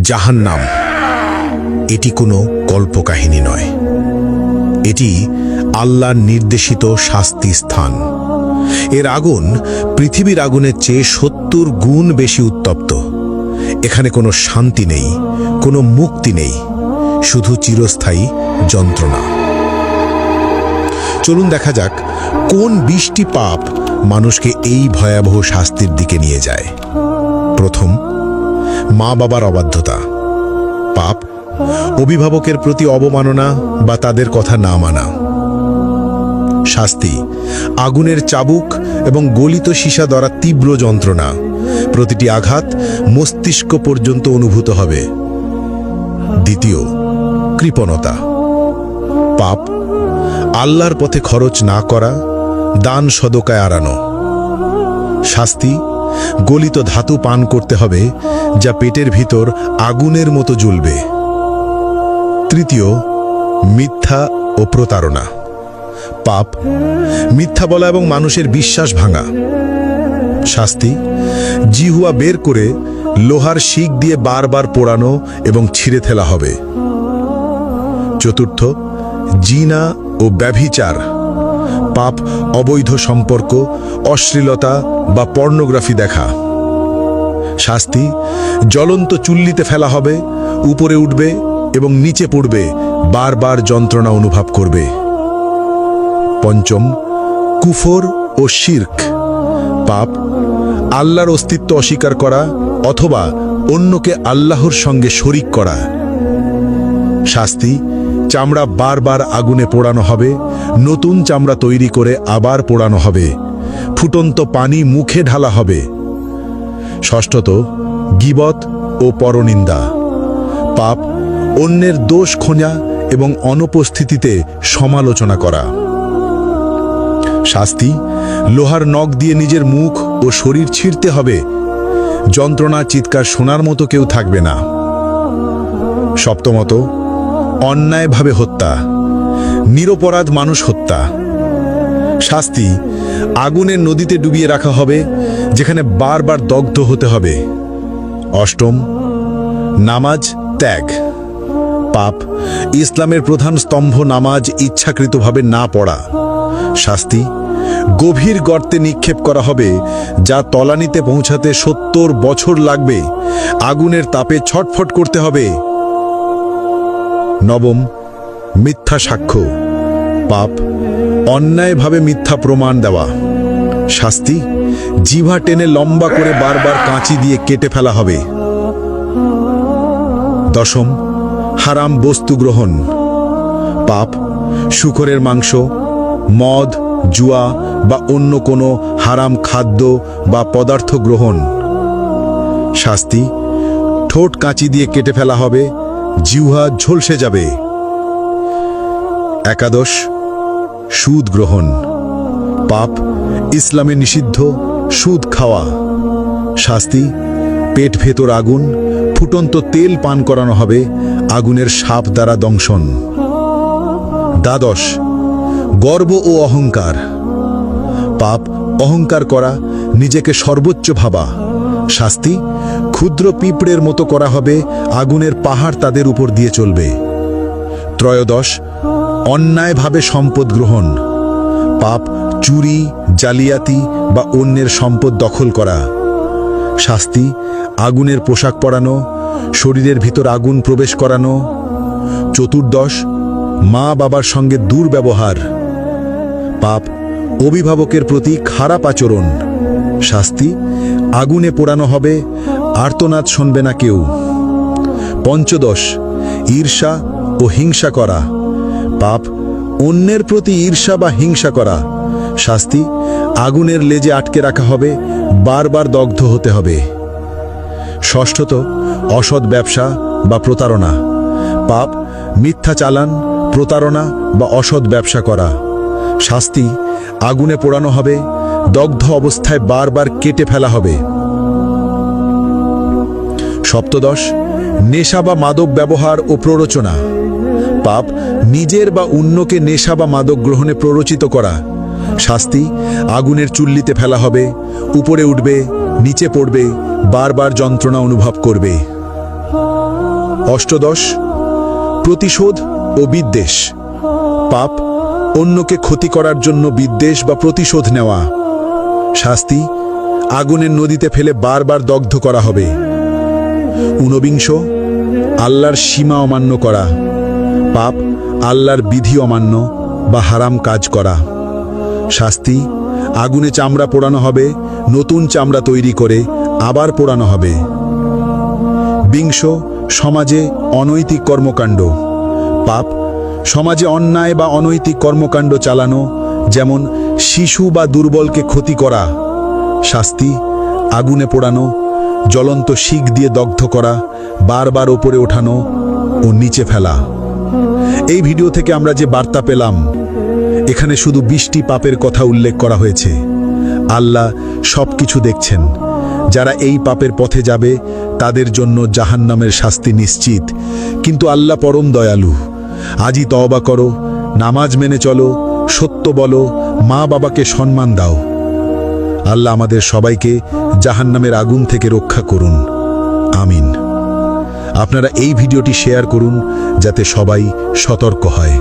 জাহান্নাম এটি কোনো কল্পকাহিনী নয়, এটি আল্লাহর নির্দেশিত শাস্তি স্থান। এর আগুন পৃথিবীর আগুনের চেয়ে ৭০ গুণ বেশি উত্তপ্ত। এখানে কোনো শান্তি নেই, কোনো মুক্তি নেই, শুধু চিরস্থায়ী যন্ত্রণা। চলুন দেখা যাক কোন ২০টি পাপ মানুষকে এই ভয়াবহ শাস্তির দিকে নিয়ে যায়। প্রথম, মা বাবার অবাধ্যতা। পাপ অভিভাবকের প্রতি অবমাননা বা তাদের কথা না মানা। শাস্তি আগুনের চাবুক এবং গলিত সীসা দ্বারা তীব্র যন্ত্রণা। প্রতিটি আঘাত মস্তিষ্ক পর্যন্ত অনুভূত হবে। দ্বিতীয়, কৃপণতা। পাপ আল্লাহর পথে খরচ না করা, দান সদকায় এড়ানো। শাস্তি গলিত ধাতু পান করতে হবে, যা পেটের ভিতর আগুনের মতো জ্বলবে। তৃতীয়, মিথ্যা ও প্রতারণা। পাপ মিথ্যা বলা এবং মানুষের বিশ্বাস ভাঙা। শাস্তি জিহুয়া বের করে লোহার শিক দিয়ে বারবার পোড়ানো এবং ছিঁড়ে ফেলা হবে। চতুর্থ, জিনা ও ব্যভিচার। পাপ অবৈধ সম্পর্ক, অশ্লীলতা বা পর্নোগ্রাফি দেখা। শাস্তি জ্বলন্ত চুল্লিতে ফেলা হবে, উপরে উঠবে এবং নিচে পড়বে, বারবার যন্ত্রণা অনুভব করবে। পঞ্চম, কুফর ও শিরক। পাপ আল্লাহর অস্তিত্ব অস্বীকার করা অথবা অন্যকে আল্লাহর সঙ্গে শরিক করা। শাস্তি চামড়া বারবার আগুনে পোড়ানো হবে, নতুন চামড়া তৈরি করে আবার পোড়ানো হবে, ফুটন্ত পানি মুখে ঢালা হবে। ষষ্ঠত, গীবত ও পরনিন্দা। পাপ অন্যের দোষ খোঁজা এবং অনুপস্থিতিতে সমালোচনা করা। শাস্তি লোহার নখ দিয়ে নিজের মুখ ও শরীর ছিঁড়তে হবে, যন্ত্রণা চিৎকার শোনার মতো কেউ থাকবে না। সপ্তমত, অন্যায়ভাবে হত্যা, নিরপরাধ মানুষ হত্যা। শাস্তি আগুনের নদীতে ডুবিয়ে রাখা হবে, যেখানে বারবার দগ্ধ হতে হবে। অষ্টম, নামাজ ত্যাগ। পাপ ইসলামের প্রধান স্তম্ভ নামাজ ইচ্ছাকৃতভাবে না পড়া। শাস্তি গভীর গর্তে নিক্ষেপ করা হবে, যা তলানিতে পৌঁছাতে ৭০ বছর লাগবে, আগুনের তাপে ছটফট করতে হবে। নবম, মিথ্যা সাক্ষ্য। পাপ অন্যায়ভাবে মিথ্যা প্রমাণ দেওয়া। শাস্তি জিহ্বা টেনে লম্বা করে বারবার কাঁচি দিয়ে কেটে ফেলা হবে। দশম, হারাম বস্তু গ্রহণ। পাপ শূকরের মাংস, মদ, জুয়া বা অন্য কোনো হারাম খাদ্য বা পদার্থ গ্রহণ। শাস্তি ঠোঁট কাঁচি দিয়ে কেটে ফেলা হবে, জিহ্বা ঝলসে যাবে। একাদশ, সুদ গ্রহণ। পাপ ইসলামে নিষিদ্ধ সুদ খাওয়া। শাস্তি পেট ভেতর আগুন, ফুটন্ত তেল পান করানো হবে, আগুনের সাপ দ্বারা দংশন। দ্বাদশ, গর্ব ও অহংকার। পাপ অহংকার করা, নিজেকে সর্বোচ্চ ভাবা। শাস্তি ক্ষুদ্র পিঁপড়ের মতো করা হবে, আগুনের পাহাড় তাদের উপর দিয়ে চলবে। ত্রয়োদশ, অন্যায়ভাবে সম্পদ গ্রহণ। পাপ চুরি, জালিয়াতি বা অন্যের সম্পদ দখল করা। শাস্তি আগুনের পোশাক পরানো, শরীরের ভিতর আগুন প্রবেশ করানো। চতুর্দশ, মা বাবার সঙ্গে দুর্ব্যবহার। পাপ অভিভাবকের প্রতি খারাপ আচরণ। শাস্তি আগুনে পোড়ানো হবে, আর্তনাদ শুনবে না কেউ। পঞ্চদশ, ঈর্ষা ও হিংসা করা। পাপ অন্যের প্রতি ঈর্ষা বা হিংসা করা। শাস্তি আগুনের লেজে আটকে রাখা হবে, বারবার দগ্ধ হতে হবে। ষষ্ঠত, অসৎ ব্যবসা বা প্রতারণা। পাপ মিথ্যা চালান, প্রতারণা বা অসৎ ব্যবসা করা। শাস্তি আগুনে পোড়ানো হবে, দগ্ধ অবস্থায় বারবার কেটে ফেলা হবে। সপ্তদশ, নেশা বা মাদক ব্যবহার ও প্ররোচনা। পাপ নিজের বা অন্যকে নেশা বা মাদক গ্রহণে প্ররোচিত করা। শাস্তি আগুনের চুল্লিতে ফেলা হবে, উপরে উঠবে, নিচে পড়বে, বারবার যন্ত্রণা অনুভব করবে। অষ্টদশ প্রতিশোধ ও বিদ্বেষ। পাপ অন্যকে ক্ষতি করার জন্য বিদ্বেষ বা প্রতিশোধ নেওয়া। শাস্তি আগুনের নদীতে ফেলে বারবার দগ্ধ করা হবে। ঊনবিংশ আল্লাহর সীমা অমান্য করা। পাপ আল্লাহর বিধি অমান্য বা হারাম কাজ করা। শাস্তি আগুনে চামড়া পোড়ানো হবে, নতুন চামড়া তৈরি করে আবার পোড়ানো হবে। বিংশ সমাজে অনৈতিক কর্মকাণ্ড। পাপ সমাজে অন্যায় বা অনৈতিক কর্মকাণ্ড চালানো, যেমন শিশু বা দুর্বলকে ক্ষতি করা। শাস্তি আগুনে পোড়ানো, জ্বলন্ত শিক দিয়ে দগ্ধ করা, বারবার ওপরে ওঠানো ও নিচে ফেলা। এই ভিডিও থেকে আমরা যে বার্তা পেলাম, এখানে শুধু 20টি পাপের কথা উল্লেখ করা হয়েছে। আল্লাহ সবকিছু দেখছেন। যারা এই পাপের পথে যাবে তাদের জন্য জাহান্নামের শাস্তি নিশ্চিত, কিন্তু আল্লাহ পরম দয়ালু। আজই তওবা করো, নামাজ মেনে চলো, সত্য বলো, মা বাবাকে সম্মান দাও। আল্লাহ আমাদের সবাইকে জাহান্নামের আগুন থেকে রক্ষা করুন, আমিন। আপনারা এই ভিডিওটি শেয়ার করুন যাতে সবাই সতর্ক হয়।